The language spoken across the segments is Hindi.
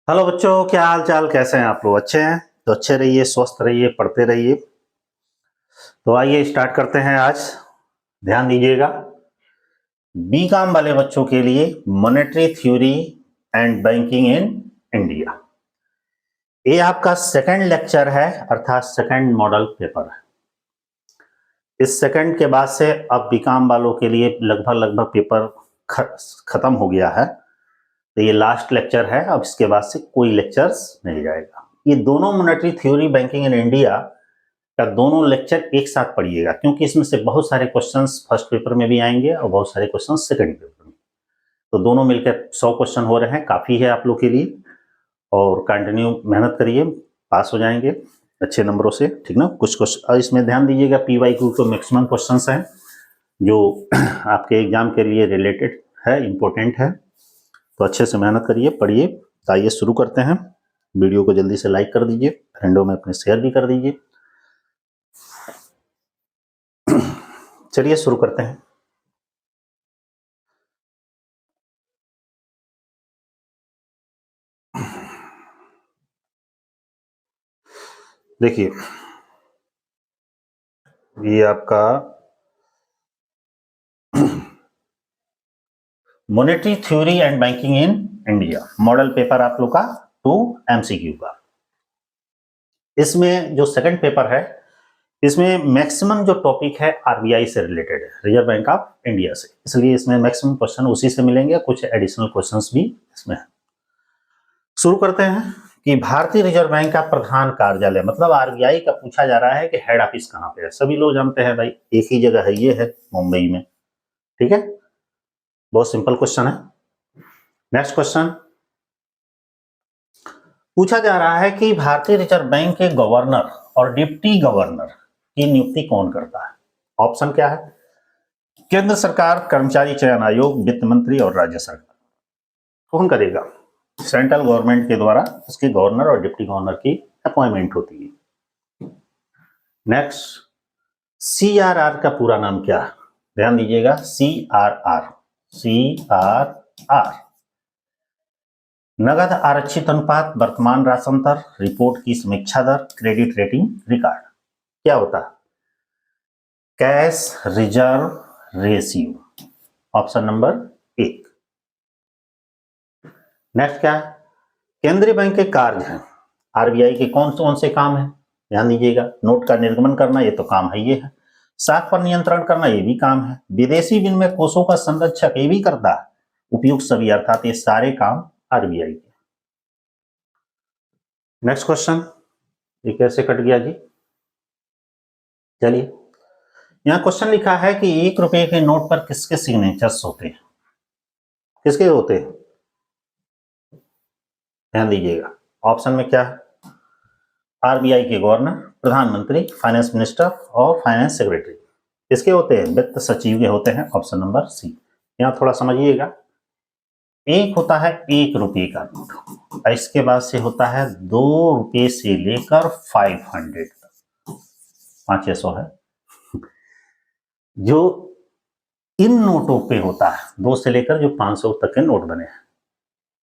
हेलो बच्चों, क्या हाल चाल, कैसे हैं आप लोग? अच्छे हैं तो अच्छे रहिए, स्वस्थ रहिए, पढ़ते रहिए। तो आइए स्टार्ट करते हैं आज। ध्यान दीजिएगा, बीकॉम वाले बच्चों के लिए monetary theory and banking in India. ये आपका सेकंड लेक्चर है, अर्थात सेकंड मॉडल पेपर है। इस सेकंड के बाद से अब बीकॉम वालों के लिए लगभग पेपर खत्म हो गया है। तो ये लास्ट लेक्चर है, अब इसके बाद से कोई लेक्चर्स नहीं जाएगा। ये दोनों monetary theory banking in India का दोनों लेक्चर एक साथ पढ़िएगा, क्योंकि इसमें से बहुत सारे क्वेश्चंस फर्स्ट पेपर में भी आएंगे और बहुत सारे क्वेश्चंस सेकंड पेपर में। तो दोनों मिलकर 100 क्वेश्चन हो रहे हैं, काफ़ी है आप लोग के लिए। और कंटिन्यू मेहनत करिए, पास हो जाएंगे अच्छे नंबरों से, ठीक ना। कुछ क्वेश्चन इसमें ध्यान दीजिएगा, PYQ तो मैक्सिमम क्वेश्चंस हैं जो आपके एग्जाम के लिए रिलेटेड है, इम्पोर्टेंट है। तो अच्छे से मेहनत करिए, पढ़िए। तो आइए शुरू करते हैं। वीडियो को जल्दी से लाइक कर दीजिए, फ्रेंडों में अपने शेयर भी कर दीजिए। चलिए शुरू करते हैं। देखिए, ये आपका monetary theory and banking in India model paper आप लोग का 2 MCQ का। इसमें जो सेकंड पेपर है, इसमें मैक्सिमम जो टॉपिक है RBI से रिलेटेड है, रिजर्व बैंक ऑफ इंडिया से, इसलिए इसमें मैक्सिमम क्वेश्चन उसी से मिलेंगे, कुछ एडिशनल क्वेश्चंस भी इसमें है। शुरू करते हैं कि भारतीय रिजर्व बैंक का प्रधान कार्यालय, मतलब RBI का पूछा जा रहा है कि हेड ऑफिस कहाँ पे है। सभी लोग जानते हैं भाई, एक ही जगह है, ये है मुंबई में, ठीक है। बहुत सिंपल क्वेश्चन है। नेक्स्ट क्वेश्चन पूछा जा रहा है कि भारतीय रिजर्व बैंक के गवर्नर और डिप्टी गवर्नर की नियुक्ति कौन करता है। ऑप्शन क्या है? केंद्र सरकार, कर्मचारी चयन आयोग, वित्त मंत्री और राज्य सरकार। कौन करेगा? सेंट्रल गवर्नमेंट के द्वारा इसके गवर्नर और डिप्टी गवर्नर की अपॉइंटमेंट होती है। नेक्स्ट, CRR का पूरा नाम क्या है? ध्यान दीजिएगा, CRR नगद आरक्षित अनुपात, वर्तमान राशि, रिपोर्ट की समीक्षा दर, क्रेडिट रेटिंग रिकॉर्ड। क्या होता है? Cash reserve ratio, option number 1। Next क्या है? केंद्रीय बैंक के कार्य हैं, RBI के कौन कौन से काम है? ध्यान दीजिएगा, नोट का निर्गमन करना, ये तो काम है, ये है। साख पर नियंत्रण करना, ये भी काम है। विदेशी विनिमय कोषों का संरक्षक, ये भी करता है। उपयुक्त सभी, अर्थात ये सारे काम RBI के। नेक्स्ट क्वेश्चन, ये कैसे कट गया जी? चलिए, यहाँ क्वेश्चन लिखा है कि 1 रुपए के नोट पर किसके सिग्नेचर्स होते हैं? किसके होते हैं? ध्यान दीजिएगा, ऑप्शन में क्या है? RBI के गवर्नर, प्रधानमंत्री, फाइनेंस मिनिस्टर और फाइनेंस सेक्रेटरी। किसके होते हैं? वित्त सचिव के होते हैं, ऑप्शन नंबर C। यहाँ थोड़ा समझिएगा, एक होता है 1 रुपये का नोट, और इसके बाद से होता है 2 रुपये से लेकर 500 तक, 500 है। जो इन नोटों पे होता है, 2 से लेकर जो 500 तक के नोट बने हैं,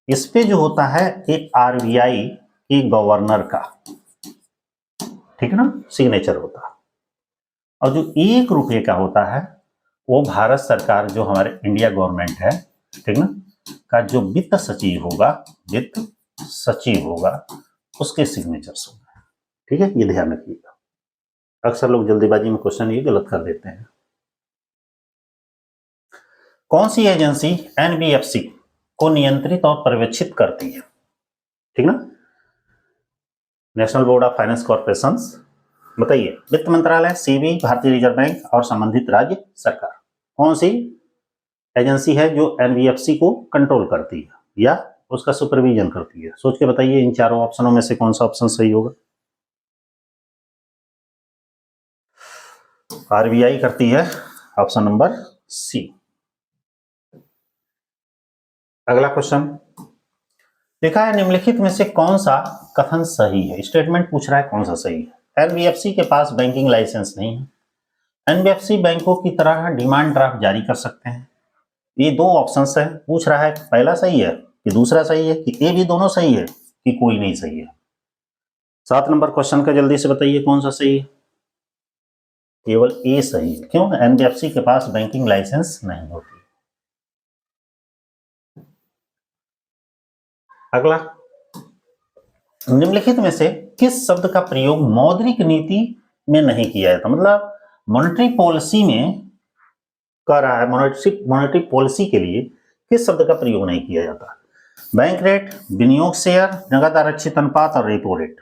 इस पे जो होता है एक RBI के गवर्नर का, ठीक है ना, सिग्नेचर होता है। और जो 1 रुपये का होता है, वो भारत सरकार, जो हमारे इंडिया गवर्नमेंट है, ठीक ना, का जो वित्त सचिव होगा, उसके सिग्नेचर्स होंगे, ठीक है। ये ध्यान रखिएगा, अक्सर लोग जल्दीबाजी में क्वेश्चन ये गलत कर देते हैं। कौन सी एजेंसी NBFC को नियंत्रित और पर्यवेक्षित करती है? ठीक ना, national board of finance corporation. बताइए, वित्त मंत्रालय, CBI, भारतीय रिजर्व बैंक और संबंधित राज्य सरकार। कौन सी एजेंसी है जो NBFC को कंट्रोल करती है या उसका सुपरविजन करती है? सोच के बताइए, इन चारों ऑप्शनों में से कौन सा ऑप्शन सही होगा? RBI करती है, ऑप्शन नंबर C। अगला क्वेश्चन लिखा है, निम्नलिखित में से कौन सा कथन सही है? स्टेटमेंट पूछ रहा है कौन सा सही है। NBFC के पास बैंकिंग लाइसेंस नहीं है। NBFC बैंकों की तरह डिमांड ड्राफ्ट जारी कर सकते हैं। ये 2 ऑप्शंस है, पूछ रहा है पहला सही है कि दूसरा सही है, कि ए भी दोनों सही है कि कोई नहीं सही है? 7 नंबर क्वेश्चन का जल्दी से बताइए कौन सा सही है? केवल ए सही है। क्यों? एनबीएफसी के पास बैंकिंग लाइसेंस नहीं होती। अगला, निम्नलिखित में से किस शब्द का प्रयोग मौद्रिक नीति में नहीं किया जाता? मतलब मॉनेटरी पॉलिसी में कर रहा है, मॉनेटरी पॉलिसी के लिए किस शब्द का प्रयोग नहीं किया जाता? बैंक रेट, विनियोग शेयर, नगद आरक्षित अनुपात और रेपो रेट।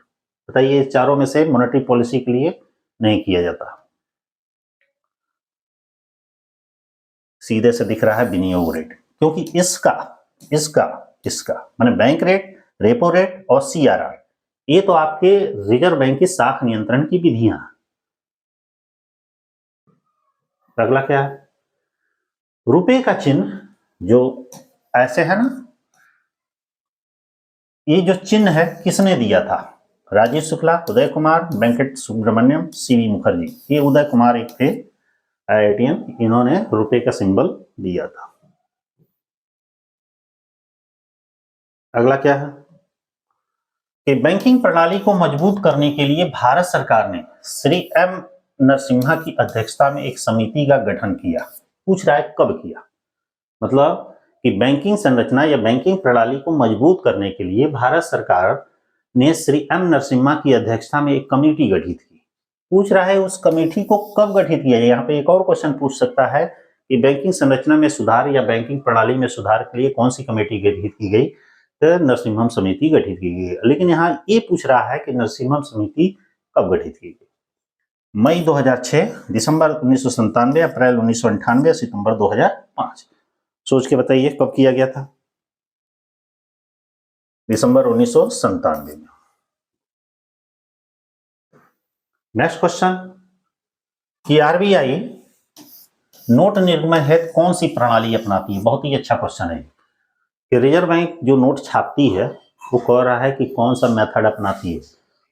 बताइए चारों में से मॉनेटरी पॉलिसी के लिए नहीं किया जाता। सीधे से दिख रहा है विनियोग रेट, क्योंकि इसका माने बैंक रेट, रेपो रेट और सीआरआर, ये तो आपके रिजर्व बैंक की साख नियंत्रण की विधियां। अगला क्या है? रुपए का चिन्ह जो ऐसे है ना, ये जो चिन्ह है किसने दिया था? राजीव शुक्ला, उदय कुमार, वेंकट सुब्रमण्यम, सीवी मुखर्जी। ये उदय कुमार एक थे IITian, इन्होंने रुपए का सिंबल दिया था। अगला क्या है कि बैंकिंग प्रणाली को मजबूत करने के लिए भारत सरकार ने श्री एम नरसिम्हा की अध्यक्षता में एक समिति का गठन किया। पूछ रहा है कब किया? मतलब कि बैंकिंग संरचना या बैंकिंग प्रणाली को मजबूत करने के लिए भारत सरकार ने श्री एम नरसिम्हा की अध्यक्षता में एक कमेटी गठित की। पूछ रहा है उस कमेटी को कब गठित किया? यहाँ पे एक और क्वेश्चन पूछ सकता है कि बैंकिंग संरचना में सुधार या बैंकिंग प्रणाली में सुधार के लिए कौन सी कमेटी गठित की गई? तो नरसिम्हम समिति गठित की गई। लेकिन यहाँ ये पूछ रहा है कि नरसिम्हम समिति कब गठित की गई? मई 2006, दिसंबर 1997, अप्रैल 1998, सितंबर 2005। सोच के बताइए कब किया गया था? दिसंबर 1997 में। नेक्स्ट क्वेश्चन कि आरबीआई नोट निर्गमन हेतु कौन सी प्रणाली अपनाती है? बहुत ही अच्छा क्वेश्चन है कि रिजर्व बैंक जो नोट छापती है वो कह रहा है कि कौन सा मेथड अपनाती है,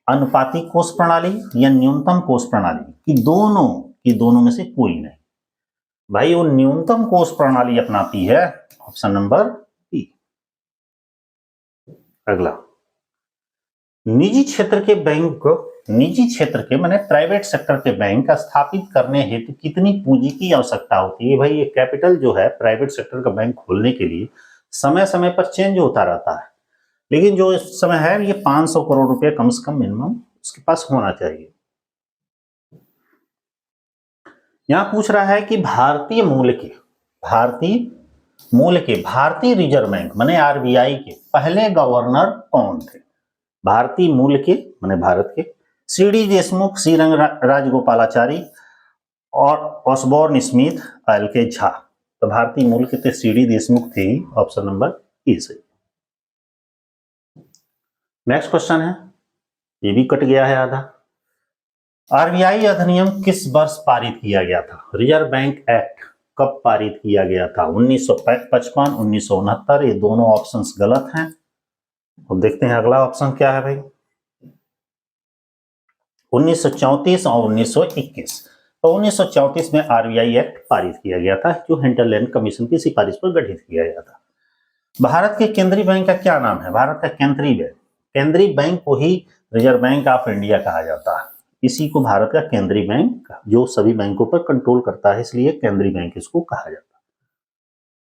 अनुपातिक कोष प्रणाली या न्यूनतम कोष प्रणाली, कि दोनों में से कोई नहीं। भाई वो न्यूनतम कोष प्रणाली अपनाती है, ऑप्शन नंबर बी। अगला, निजी क्षेत्र के माने प्राइवेट सेक्टर के बैंक स्थापित करने हेतु कितनी पूंजी की आवश्यकता होती है? भाई ये कैपिटल जो है प्राइवेट सेक्टर का बैंक खोलने के लिए समय समय पर चेंज होता रहता है, लेकिन जो इस समय है ये 500 करोड़ रुपए कम से कम मिनिमम उसके पास होना चाहिए। यहां पूछ रहा है कि भारतीय रिजर्व बैंक माने आरबीआई के पहले गवर्नर कौन थे? भारतीय मूल के माने भारत के सीडी देशमुख, सी रंग राजगोपालाचारी और ऑसबॉर्न स्मिथ, एलके झा। तो भारतीय मूल के थे सीडी देशमुख थे, ऑप्शन नंबर ए से। नेक्स्ट क्वेश्चन है, ये भी कट गया है आधा। आरबीआई अधिनियम किस वर्ष पारित किया गया था? रिजर्व बैंक एक्ट कब पारित किया गया था? 1955, 1969। ये दोनों ऑप्शंस गलत हैं। अब देखते हैं अगला ऑप्शन क्या है भाई, 1934 और 1921। तो 1934 में आरबीआई एक्ट पारित किया गया था, जो हिंटरलैंड कमीशन की सिफारिश पर गठित किया गया था। भारत के केंद्रीय बैंक का क्या नाम है? भारत का केंद्रीय बैंक को ही रिजर्व बैंक ऑफ इंडिया कहा जाता है। इसी को भारत का केंद्रीय बैंक, जो सभी बैंकों पर कंट्रोल करता है, इसलिए केंद्रीय बैंक इसको कहा जाता है।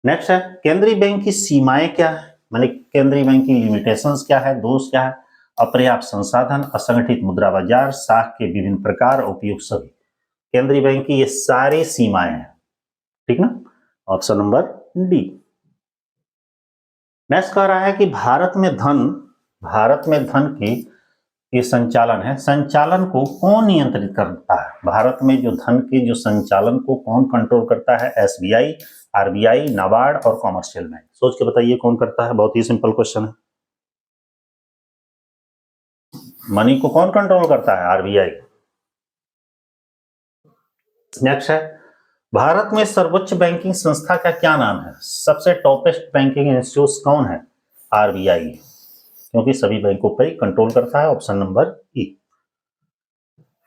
नेक्स्ट है, केंद्रीय बैंक की सीमाएं क्या है? माने केंद्रीय बैंक की लिमिटेशंस क्या है, दोष क्या है? अपर्याप्त संसाधन, असंगठित मुद्रा बाजार, साख के विभिन्न प्रकार, उपयोग सभी। केंद्रीय बैंक की ये सारी सीमाएं हैं, ठीक ना? Option number D. नेक्स्ट कह रहा है कि भारत में धन की ये संचालन को कौन नियंत्रित करता है? भारत में जो धन के जो संचालन को कौन कंट्रोल करता है? एसबीआई, आरबीआई, नाबार्ड और कॉमर्शियल बैंक। सोच के बताइए कौन करता है? बहुत ही सिंपल क्वेश्चन है। मनी को कौन कंट्रोल करता है? आरबीआई। नेक्स्ट है, भारत में सर्वोच्च बैंकिंग संस्था का क्या नाम है? सबसे टॉपेस्ट बैंकिंग इंस्टीट्यूट कौन है? आरबीआई, क्योंकि सभी बैंकों पर कंट्रोल करता है, ऑप्शन नंबर ई।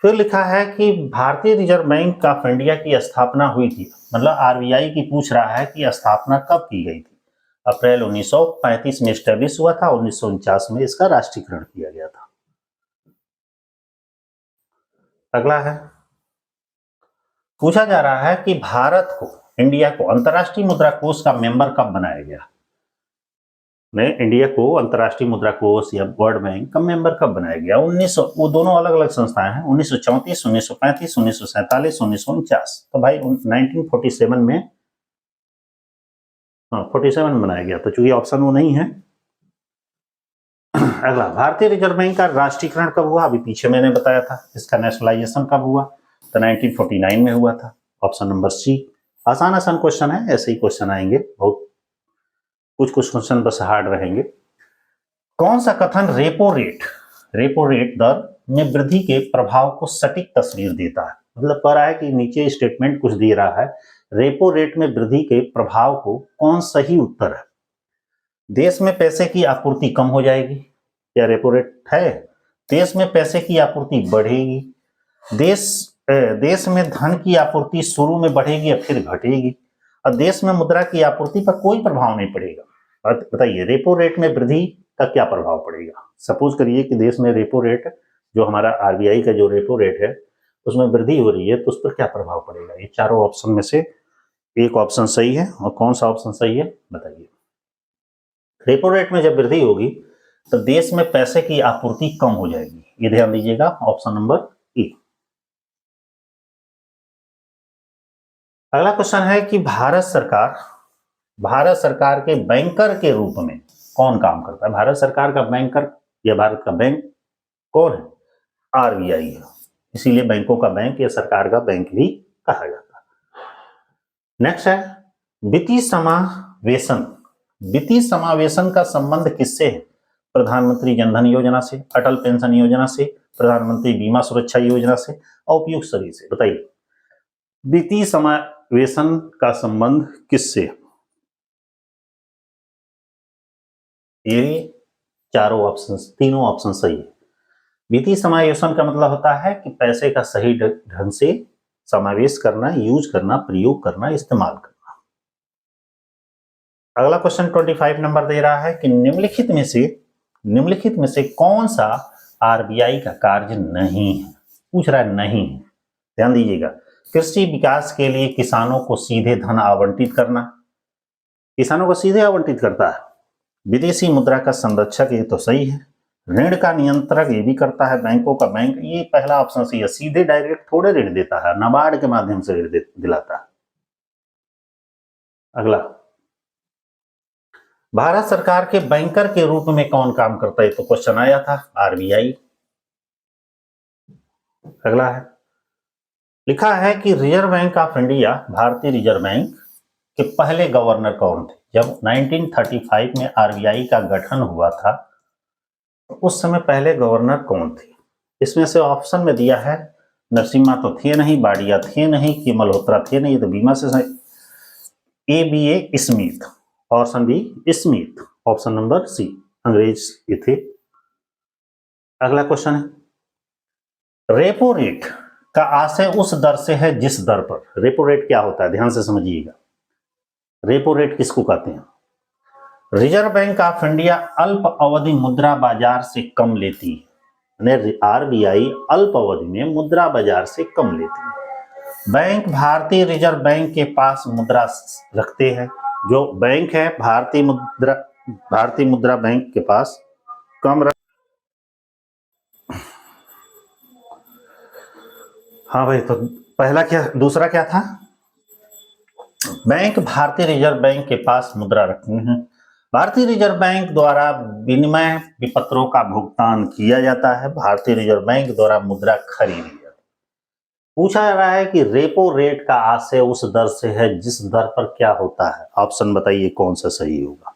फिर लिखा है कि भारतीय रिजर्व बैंक ऑफ इंडिया की स्थापना हुई थी, मतलब आरबीआई की पूछ रहा है कि स्थापना कब की गई थी? अप्रैल 1935 में स्टैब्लिश हुआ था, 1949 में इसका राष्ट्रीयकरण किया गया था। अगला है, पूछा जा रहा है कि भारत को, इंडिया को अंतर्राष्ट्रीय मुद्रा कोष का मेंबर कब बनाया गया? इंडिया को अंतर्राष्ट्रीय मुद्रा कोष या वर्ल्ड बैंक का मेंबर कब बनाया गया? 1900, वो दोनों अलग अलग संस्थाएं हैं, 1934, 1935, 1947, 1949। तो भाई 1947 में 47 में बनाया गया, तो चूंकि ऑप्शन वो नहीं है। अगला, भारतीय रिजर्व बैंक का राष्ट्रीयकरण कब हुआ? अभी पीछे मैंने बताया था। इसका नेशनलाइजेशन कब हुआ? तो 1949 में हुआ था। Option number C. आसान आसान क्वेश्चन है, ऐसे ही क्वेश्चन आएंगे, बहुत कुछ क्वेश्चन बस हार्ड रहेंगे। कौन सा कथन रेपो रेट दर में वृद्धि के प्रभाव को सटीक तस्वीर देता है? मतलब कह रहा है कि नीचे स्टेटमेंट कुछ दे रहा है, रेपो रेट में वृद्धि के प्रभाव को कौन सही उत्तर है? देश में पैसे की आपूर्ति कम हो जाएगी, क्या रेपो रेट है? देश में पैसे की आपूर्ति बढ़ेगी, देश में धन की आपूर्ति शुरू में बढ़ेगी या फिर घटेगी, और देश में मुद्रा की आपूर्ति पर कोई प्रभाव नहीं पड़ेगा। बताइए, रेपो रेट में वृद्धि का क्या प्रभाव पड़ेगा? सपोज करिए कि देश में रेपो रेट, जो हमारा आरबीआई का जो रेपो रेट है उसमें वृद्धि हो रही है, तो उस पर क्या प्रभाव पड़ेगा? ये चारों ऑप्शन में से एक ऑप्शन सही है, और कौन सा ऑप्शन सही है बताइए। रेपो रेट में जब वृद्धि होगी तो देश में पैसे की आपूर्ति कम हो जाएगी, ये ध्यान दीजिएगा, ऑप्शन नंबर ए। अगला क्वेश्चन है कि भारत सरकार के बैंकर के रूप में कौन काम करता है? भारत सरकार का बैंकर या भारत का बैंक कौन है? आरबीआई है, इसीलिए बैंकों का बैंक या सरकार का बैंक भी कहा जाता है। नेक्स्ट है, वित्तीय समावेशन का संबंध किससे है? प्रधानमंत्री जनधन योजना से, अटल पेंशन योजना से, प्रधानमंत्री बीमा सुरक्षा योजना से, और उपयुक्त सभी से। बताइए, वित्तीय समावेशन का संबंध किससे? ये चारों ऑप्शन, तीनों ऑप्शन सही है। वित्तीय समावेशन का मतलब होता है कि पैसे का सही ढंग से समावेश करना, यूज करना, प्रयोग करना, इस्तेमाल करना। अगला क्वेश्चन 25 नंबर दे रहा है कि निम्नलिखित में से कौन सा आरबीआई का कार्य नहीं है? पूछ रहा है नहीं है, ध्यान दीजिएगा। कृषि विकास के लिए किसानों को सीधे धन आवंटित करना, किसानों को सीधे आवंटित करता है। विदेशी मुद्रा का संरक्षक, ये तो सही है। ऋण का नियंत्रक, ये भी करता है बैंकों का बैंक, ये पहला ऑप्शन सही है। सीधे डायरेक्ट थोड़े ऋण देता है, नाबार्ड के माध्यम से ऋण दिलाता है। अगला, भारत सरकार के बैंकर के रूप में कौन काम करता है? तो क्वेश्चन आया था, आरबीआई। अगला है, लिखा है कि रिजर्व बैंक ऑफ इंडिया, भारतीय रिजर्व बैंक के पहले गवर्नर कौन थे? जब 1935 में आरबीआई का गठन हुआ था, तो उस समय पहले गवर्नर कौन थे? इसमें से ऑप्शन में दिया है, नरसिम्हा तो थे नहीं, बाडिया थे नहीं, कि मल्होत्रा थे नहीं, तो बीमा से A B A Smith, option B Smith, option number C, अंग्रेज ये थे। अगला क्वेश्चन है, रेपो रेट का आशय उस दर से है जिस दर पर, रेपो रेट क्या होता है ध्यान से समझिएगा। रेपो रेट किसको कहते हैं? रिजर्व बैंक ऑफ इंडिया अल्प अवधि मुद्रा बाजार से कम लेती है, आरबीआई अल्प अवधि में मुद्रा बाजार से कम लेती है। बैंक भारतीय रिजर्व बैंक के पास मुद्रा रखते हैं, जो बैंक है भारतीय मुद्रा बैंक के पास कम रख। हाँ भाई, तो पहला क्या, दूसरा क्या था? बैंक भारतीय रिजर्व बैंक के पास मुद्रा रखते हैं। भारतीय रिजर्व बैंक द्वारा विनिमय विपत्रों का भुगतान किया जाता है, भारतीय रिजर्व बैंक द्वारा मुद्रा खरीदी जाती है। पूछा जा रहा है कि रेपो रेट का आशय उस दर से है जिस दर पर क्या होता है। ऑप्शन बताइए कौन सा सही होगा,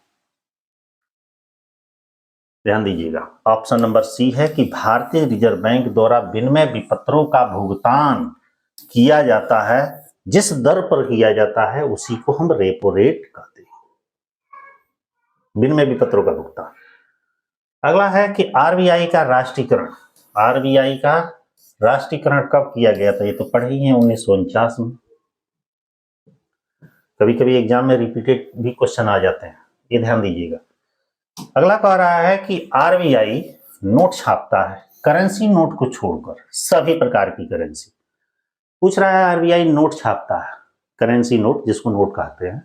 ध्यान दीजिएगा। ऑप्शन नंबर सी है कि भारतीय रिजर्व बैंक द्वारा विनिमय विपत्रों का भुगतान किया जाता है, जिस दर पर किया जाता है उसी को हम रेपो रेट कहते हैं, विनिमय विपत्रों का भुगतान। अगला है कि आरबीआई का राष्ट्रीयकरण कब किया गया था? ये तो पढ़े ही हैं 1949 में। कभी कभी एग्जाम में रिपीटेड भी क्वेश्चन आ जाते हैं, ये ध्यान दीजिएगा। अगला कह रहा है कि आरबीआई नोट छापता है करेंसी नोट को छोड़कर, सभी प्रकार की करेंसी। पूछ रहा है आरबीआई नोट छापता है, करेंसी नोट जिसको नोट कहते हैं,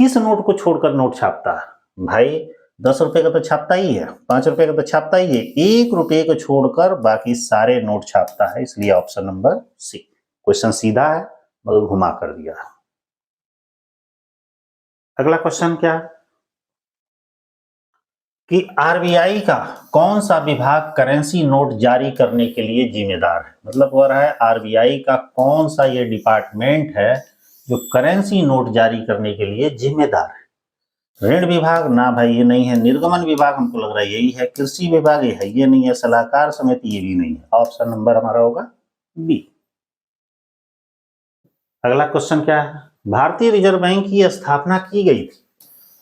किस नोट को छोड़कर नोट छापता है? भाई 10 रुपए का तो छापता ही है, 5 रुपए का तो छापता ही है, 1 रुपए को छोड़कर बाकी सारे नोट छापता है, इसलिए ऑप्शन नंबर सी। क्वेश्चन सीधा है मगर घुमा कर दिया। अगला क्वेश्चन क्या है कि आरबीआई का कौन सा विभाग करेंसी नोट जारी करने के लिए जिम्मेदार है? मतलब हो रहा है आरबीआई का कौन सा ये डिपार्टमेंट है जो करेंसी नोट जारी करने के लिए जिम्मेदार है? ऋण विभाग ना भाई ये नहीं है, निर्गमन विभाग हमको लग रहा है यही है, कृषि विभाग ये है ये नहीं है, सलाहकार समिति ये भी नहीं है, ऑप्शन नंबर हमारा होगा बी। अगला क्वेश्चन क्या है? भारतीय रिजर्व बैंक की स्थापना की गई थी,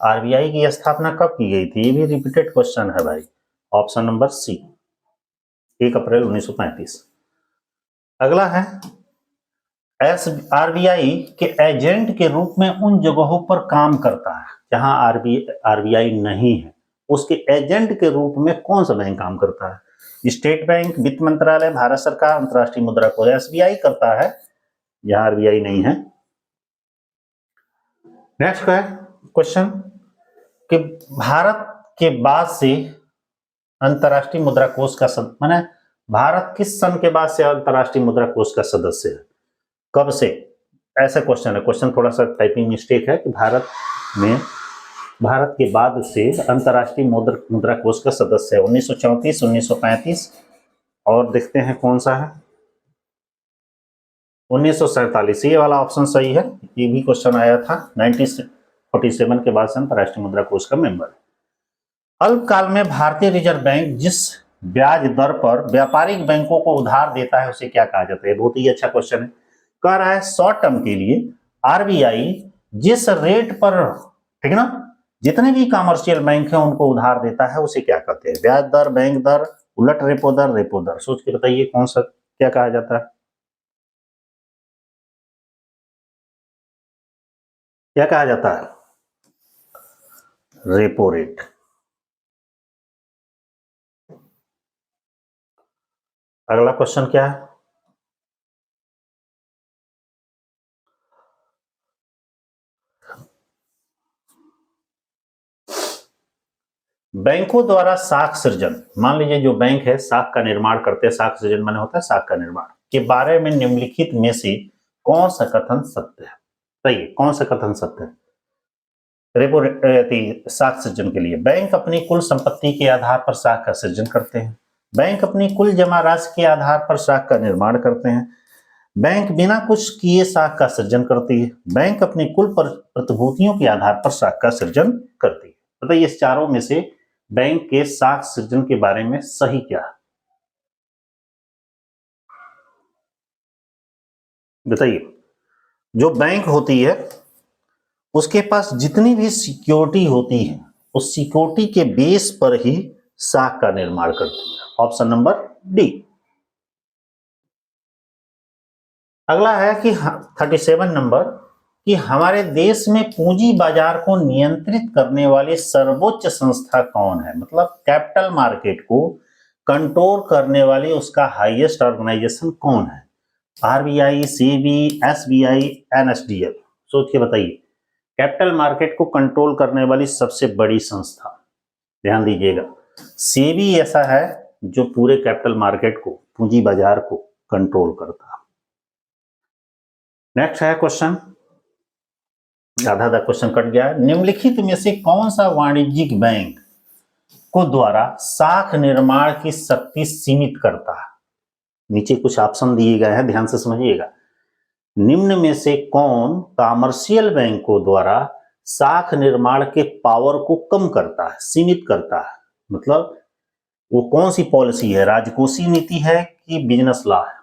आरबीआई की स्थापना कब की गई थी? ये भी रिपीटेड क्वेश्चन है भाई, ऑप्शन नंबर सी 1 अप्रैल 1935। अगला है आरबीआई के एजेंट के रूप में उन जगहों पर काम करता है जहां आरबीआई नहीं है, उसके एजेंट के रूप में कौन सा बैंक काम करता है? स्टेट बैंक, वित्त मंत्रालय, भारत सरकार, अंतर्राष्ट्रीय मुद्रा कोष। एसबीआई करता है जहां आरबीआई नहीं है। नेक्स्ट है क्वेश्चन कि भारत के बाद से अंतर्राष्ट्रीय मुद्रा कोष का माने भारत किस सन के बाद से अंतर्राष्ट्रीय मुद्रा कोष का सदस्य है, कब से? ऐसा क्वेश्चन है, क्वेश्चन थोड़ा सा टाइपिंग मिस्टेक है कि भारत के बाद से अंतर्राष्ट्रीय मुद्रा कोष का सदस्य है 1934, 1935 और देखते हैं कौन सा है 1947। ये वाला ऑप्शन सही है, ये भी क्वेश्चन आया था 1947 के बाद से अंतर्राष्ट्रीय मुद्रा कोष का मेंबर। अल्पकाल में भारतीय रिजर्व बैंक जिस ब्याज दर पर व्यापारिक बैंकों को उधार देता है उसे क्या कहा जाता है? बहुत ही अच्छा क्वेश्चन है। कह रहा है शॉर्ट टर्म के लिए आरबीआई जिस रेट पर, ठीक है ना, जितने भी कमर्शियल बैंक हैं उनको उधार देता है उसे क्या कहते हैं? ब्याज दर, बैंक दर, उलट रेपो दर, रेपो दर। सोच के बताइए कौन सा क्या कहा जाता है? क्या कहा जाता है? Repo rate. अगला क्वेश्चन क्या है? बैंकों द्वारा साख सृजन, मान लीजिए जो बैंक है साख का निर्माण करते हैं, साख सृजन माने होता है साख का निर्माण, के बारे में निम्नलिखित में से कौन सा कथन सत्य है? बताइए कौन सा कथन सत्य है? रेपो साख सृजन के लिए बैंक अपनी कुल संपत्ति के आधार पर साख का सृजन करते हैं, बैंक अपनी कुल जमा राशि के आधार पर साख का निर्माण करते हैं, बैंक बिना कुछ किए साख का सृजन करती है, बैंक अपनी कुल प्रतिभूतियों के आधार पर साख का सृजन करती है। बताइए इस चारों में से बैंक के साख सृजन के बारे में सही क्या है? बताइए। जो बैंक होती है उसके पास जितनी भी सिक्योरिटी होती है उस सिक्योरिटी के बेस पर ही साख का निर्माण करती है, ऑप्शन नंबर डी। अगला है कि 37 नंबर कि हमारे देश में पूंजी बाजार को नियंत्रित करने वाली सर्वोच्च संस्था कौन है? मतलब कैपिटल मार्केट को कंट्रोल करने वाली उसका हाईएस्ट ऑर्गेनाइजेशन कौन है? RBI, SEBI, SBI, NSDL. सोच के बताइए कैपिटल मार्केट को कंट्रोल करने वाली सबसे बड़ी संस्था, ध्यान दीजिएगा। सेबी ऐसा है जो पूरे कैपिटल मार्केट को, पूंजी बाजार को कंट्रोल करता है। नेक्स्ट है क्वेश्चन, आधा क्वेश्चन कट गया है। निम्नलिखित में से कौन सा वाणिज्यिक बैंक को द्वारा साख निर्माण की शक्ति सीमित करता है? नीचे कुछ ऑप्शन दिए गए हैं, ध्यान से समझिएगा। निम्न में से कौन कॉमर्शियल बैंकों द्वारा साख निर्माण के पावर को कम करता है, सीमित करता है? मतलब वो कौन सी पॉलिसी है, राजकोषीय नीति है कि बिजनेस लॉ है?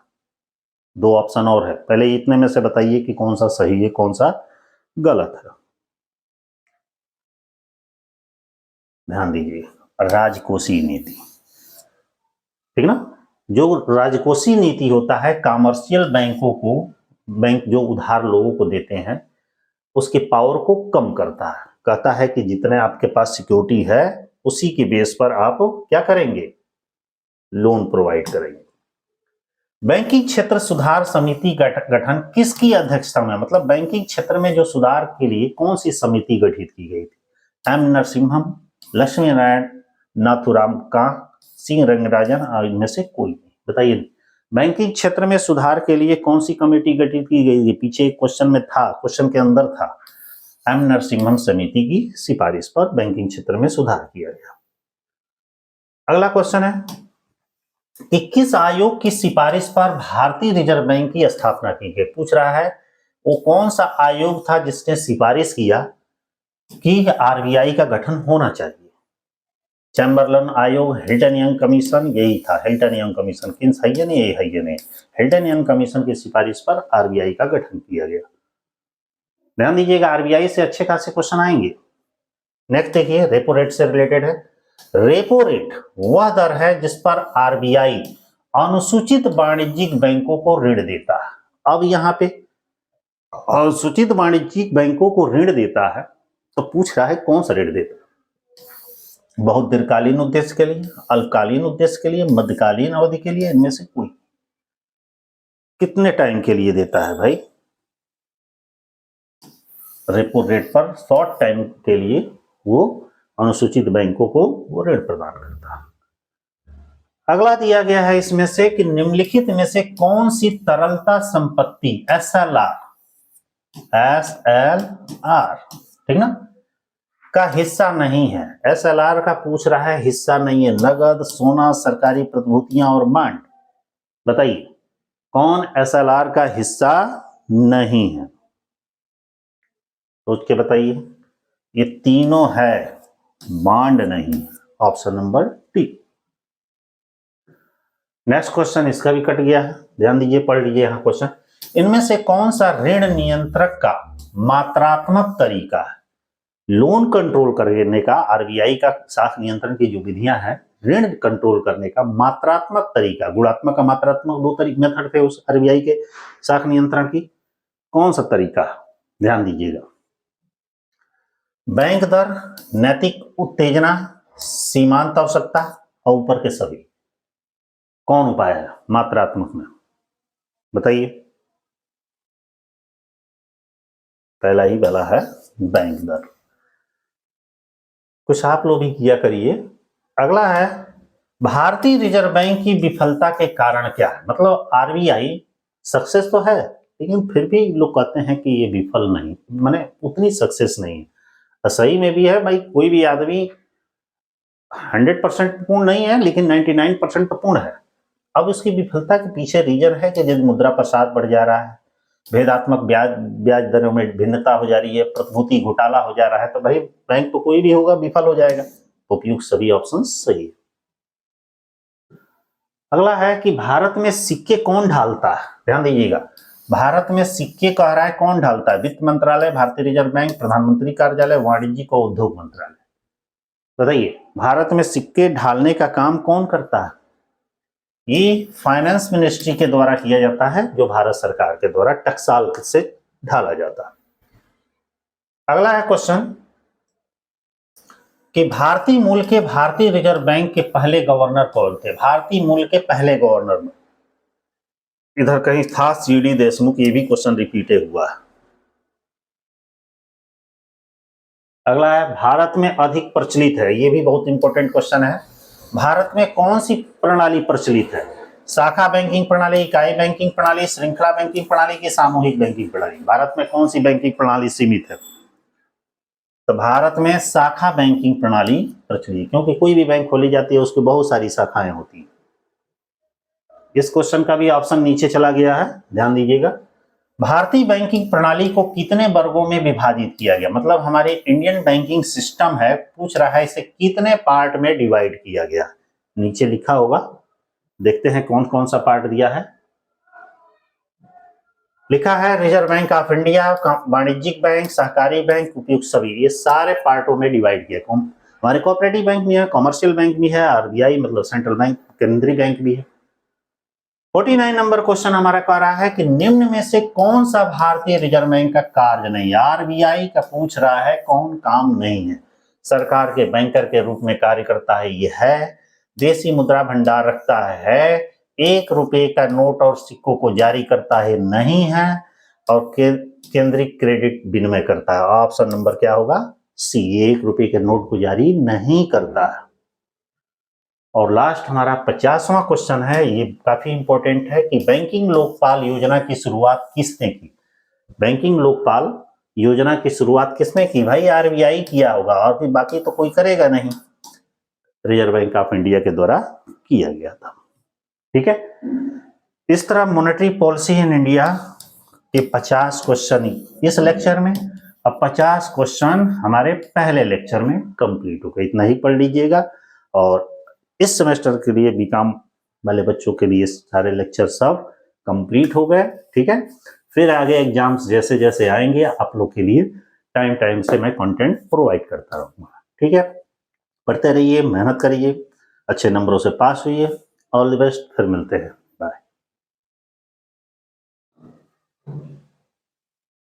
दो ऑप्शन और है, पहले इतने में से बताइए कि कौन सा सही है कौन सा गलत है। ध्यान दीजिए, राजकोषीय नीति, ठीक ना। जो राजकोषीय नीति होता है कॉमर्शियल बैंकों को, बैंक जो उधार लोगों को देते हैं उसके पावर को कम करता है, कहता है कि जितने आपके पास सिक्योरिटी है उसी के बेस पर आप क्या करेंगे, लोन प्रोवाइड करेंगे। बैंकिंग क्षेत्र सुधार समिति गठन किसकी अध्यक्षता में, मतलब बैंकिंग क्षेत्र में जो सुधार के लिए कौन सी समिति गठित की गई थी? एम नरसिम्हम, लक्ष्मी नारायण, नाथुराम का, सिंह रंगराजन, इनमें से कोई नहीं। बताइए बैंकिंग क्षेत्र में सुधार के लिए कौन सी कमेटी गठित की गई थी? पीछे एक क्वेश्चन में था, क्वेश्चन के अंदर था, एम नरसिम्हम समिति की सिफारिश पर बैंकिंग क्षेत्र में सुधार किया गया। अगला क्वेश्चन है कि किस आयोग की सिफारिश पर भारतीय रिजर्व बैंक की स्थापना की गई? पूछ रहा है वो कौन सा आयोग था जिसने सिफारिश किया कि आरबीआई का गठन होना चाहिए? चैम्बरलेन आयोग, हिल्टन यंग कमीशन, यही था हिल्टन यंग कमीशन। किन है ये नहीं, है ये नहीं, हिल्टन यंग कमीशन की सिफारिश पर आरबीआई का गठन किया गया। ध्यान दीजिएगा आरबीआई से अच्छे खासे क्वेश्चन आएंगे। नेक्स्ट देखिए, रेपो रेट से रिलेटेड है। रेपो रेट वह दर है जिस पर आरबीआई अनुसूचित वाणिज्यिक बैंकों को ऋण देता है। अब यहां पे अनुसूचित वाणिज्यिक बैंकों को ऋण देता है तो पूछ रहा है कौन सा ऋण देता है? बहुत दीर्घकालीन उद्देश्य के लिए, अल्पकालीन उद्देश्य के लिए, मध्यकालीन अवधि के लिए, इनमें से कोई? कितने टाइम के लिए देता है भाई? रेपो रेट पर शॉर्ट टाइम के लिए वो अनुसूचित बैंकों को वो ऋण प्रदान करता है। अगला दिया गया है इसमें से कि निम्नलिखित में से कौन सी तरलता संपत्ति एसएलआर ठीक ना का हिस्सा नहीं है? एसएलआर का पूछ रहा है, हिस्सा नहीं है। नगद, सोना, सरकारी प्रतिभूतियां और बॉन्ड। बताइए कौन एसएलआर का हिस्सा नहीं है? सोच के बताइए। ये तीनों है, बॉन्ड नहीं। Option number T. Next question, इसका भी कट गया है, ध्यान दीजिए, पढ़ लीजिए यहां क्वेश्चन। इनमें से कौन सा ऋण नियंत्रक का मात्रात्मक तरीका है? लोन कंट्रोल करने का आरबीआई का साख नियंत्रण की जो विधियां हैं, ऋण कंट्रोल करने का मात्रात्मक तरीका, गुणात्मक का मात्रात्मक, दो तरीके मेथड थे उस आरबीआई के साख नियंत्रण की। कौन सा तरीका? ध्यान दीजिएगा। बैंक दर, नैतिक उत्तेजना, सीमांत आवश्यकता और ऊपर के सभी। कौन उपाय है मात्रात्मक में? बताइए। पहला ही वाला है बैंक दर। कुछ आप लोग भी किया करिए। अगला है भारतीय रिजर्व बैंक की विफलता के कारण क्या है? मतलब आरबीआई सक्सेस तो है लेकिन फिर भी लोग कहते हैं कि ये विफल नहीं, माने उतनी सक्सेस नहीं है। सही में भी है भाई, कोई भी आदमी 100% पूर्ण नहीं है लेकिन 99% तो पूर्ण है। अब उसकी विफलता के पीछे रीजन है कि जब मुद्रा प्रसार बढ़ जा रहा है, भेदात्मक ब्याज दरों में भिन्नता हो जा रही है, प्रतिभूति घोटाला हो जा रहा है, तो भाई बैंक तो कोई भी होगा विफल हो जाएगा। उपयुक्त सभी ऑप्शन सही है। अगला है कि भारत में सिक्के कौन ढालता है? ध्यान दीजिएगा, भारत में सिक्के कह रहा है कौन ढालता है? वित्त मंत्रालय, भारतीय रिजर्व बैंक, प्रधानमंत्री कार्यालय, वाणिज्यिक और उद्योग मंत्रालय। बताइए भारत में सिक्के ढालने का काम कौन करता है? ये फाइनेंस मिनिस्ट्री के द्वारा किया जाता है, जो भारत सरकार के द्वारा टकसाल से ढाला जाता है। अगला है क्वेश्चन कि भारतीय मूल के भारतीय रिजर्व बैंक के पहले गवर्नर कौन थे? भारतीय मूल के पहले गवर्नर में इधर कहीं था सीडी देशमुख, ये भी क्वेश्चन रिपीटेड हुआ है। अगला है भारत में अधिक प्रचलित है, ये भी बहुत इंपॉर्टेंट क्वेश्चन है। भारत में कौन सी प्रणाली प्रचलित है? शाखा बैंकिंग प्रणाली, इकाई बैंकिंग प्रणाली, श्रृंखला बैंकिंग प्रणाली की सामूहिक बैंकिंग प्रणाली? भारत में कौन सी बैंकिंग प्रणाली सीमित है? तो भारत में शाखा बैंकिंग प्रणाली प्रचलित, क्योंकि कोई भी बैंक खोली जाती है उसकी बहुत सारी शाखाएं होती हैं। इस क्वेश्चन का भी ऑप्शन नीचे चला गया है, ध्यान दीजिएगा। भारतीय बैंकिंग प्रणाली को कितने वर्गों में विभाजित किया गया? मतलब हमारे इंडियन बैंकिंग सिस्टम है, पूछ रहा है इसे कितने पार्ट में डिवाइड किया गया? नीचे लिखा होगा, देखते हैं कौन कौन सा पार्ट दिया है। लिखा है रिजर्व बैंक ऑफ इंडिया, वाणिज्यिक बैंक, सहकारी बैंक, उपयुक्त सभी, ये सारे पार्टों में डिवाइड किया। हमारे कोऑपरेटिव बैंक भी है, कॉमर्शियल बैंक भी है, आरबीआई मतलब सेंट्रल बैंक, केंद्रीय बैंक भी है। 49 नंबर क्वेश्चन हमारा कह रहा है कि निम्न में से कौन सा भारतीय रिजर्व बैंक का कार्य नहीं है। आरबीआई का पूछ रहा है कौन काम नहीं है। सरकार के बैंकर के रूप में कार्य करता है, ये है। देशी मुद्रा भंडार रखता है, 1 रुपए का नोट और सिक्कों को जारी करता है, नहीं है। और केंद्रीय क्रेडिट विनिमय करता है। ऑप्शन नंबर क्या होगा? सी, 1 रुपए के नोट को जारी नहीं करता है। और लास्ट हमारा 50वां क्वेश्चन है, ये काफी इंपॉर्टेंट है कि बैंकिंग लोकपाल योजना की शुरुआत किसने की। बैंकिंग लोकपाल योजना की शुरुआत किसने की? भाई आरबीआई किया होगा, और भी बाकी तो कोई करेगा नहीं। रिजर्व बैंक ऑफ इंडिया के द्वारा किया गया था। ठीक है, इस तरह मॉनेटरी पॉलिसी इन इंडिया के 50 क्वेश्चन इस लेक्चर में, अब 50 क्वेश्चन हमारे पहले लेक्चर में कंप्लीट हो गए। इतना ही पढ़ लीजिएगा। और इस सेमेस्टर के लिए बीकॉम वाले बच्चों के लिए सारे लेक्चर सब कंप्लीट हो गए। ठीक है, फिर आगे एग्जाम्स जैसे जैसे आएंगे आप लोग के लिए टाइम टाइम से मैं कंटेंट प्रोवाइड करता रहूँगा। ठीक है, पढ़ते रहिए, मेहनत करिए, अच्छे नंबरों से पास होइए। ऑल द बेस्ट, फिर मिलते हैं। बाय।